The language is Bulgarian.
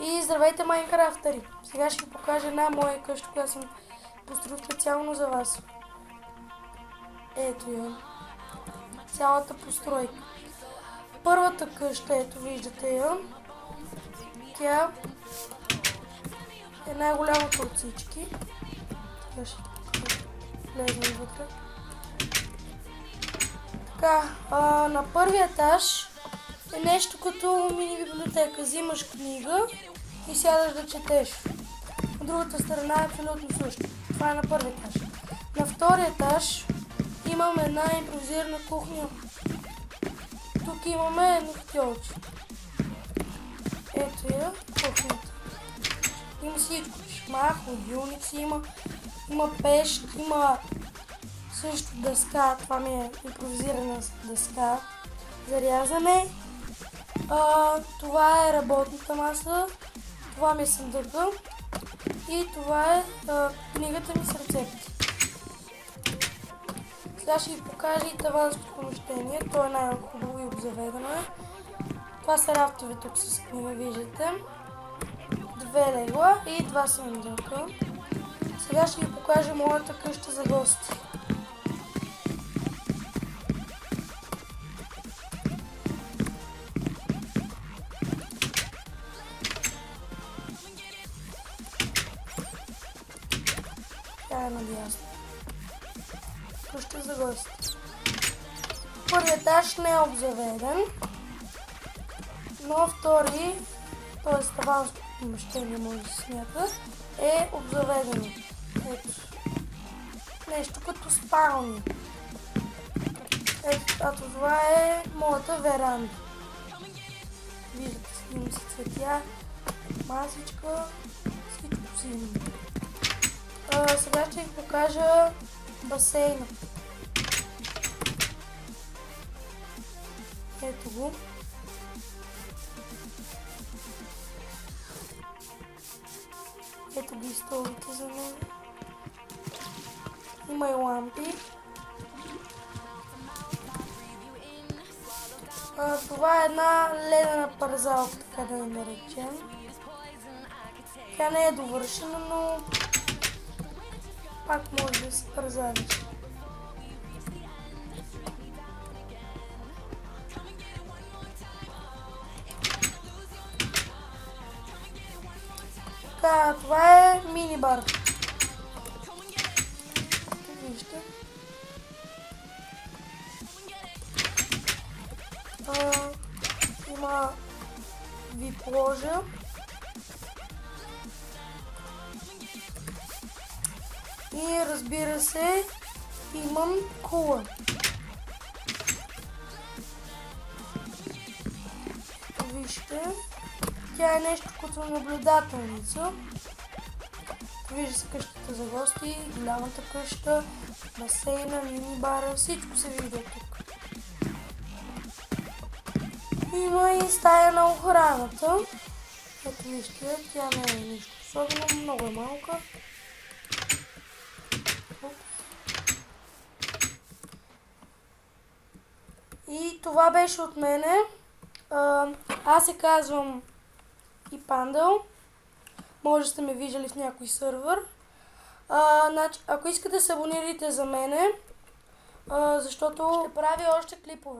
И здравейте, майнкрафтъри! Сега ще ви покажа една моя къща, която съм построил специално за вас. Ето я. Цялата постройка. Първата къща, ето виждате я. Тя е най-голямата от всички. Сега ще влезем вътре. Така, на първия етаж е нещо като мини библиотека. Взимаш книга и сядаш да четеш. От другата страна е абсолютно също. Това е на първи етаж. На втория етаж имаме една импровизирана кухня. Тук имаме едно хотелче. Ето я кухнята. Има всичко. Шмах, ходилници има пещ, има също дъска. Това ми е импровизирана дъска за рязане. Това е работната маса. Това ми е съндъка. И това е книгата ми с рецепти. Сега ще ви покажа и таванското помещение. То е най-хубаво и обзаведено е. Това са рафтове тук с книга, виждате. 2 легла и 2 съндъка. Сега ще ви покажа моята къща за гости. Тя е надясно. Къща за гости. Първият етаж не е обзаведен, но втори, т.е. таванското помещение може да се смята, е обзаведено. Ето. Нещо като спалня. Ето, това е моята веранда. Виждате, снимам си цветя, масичка, всичко си има. Сега ще ви покажа басейна. Ето го. Ето ги столите за мен. Има и лампи. Това е една ледена парзалка, така да я наречем. Тя не е довършена, но пак може да се парзалиш. Така, това е мини бар. Вижте. Има вип ложа. И разбира се, имам кула. Вижте. Тя е нещо като наблюдателница. Вижда се къщата за гости, голямата къща, басейна, мини-бара, всичко се вижда тук. Има и стая на охраната. Ето вижте, тя не е нищо особено, много е малка. И това беше от мене. Аз се казвам и Пандъл. Може да сте ме виждали в някой сървър. Ако искате, се абонирайте за мене, защото ще правя още клипове.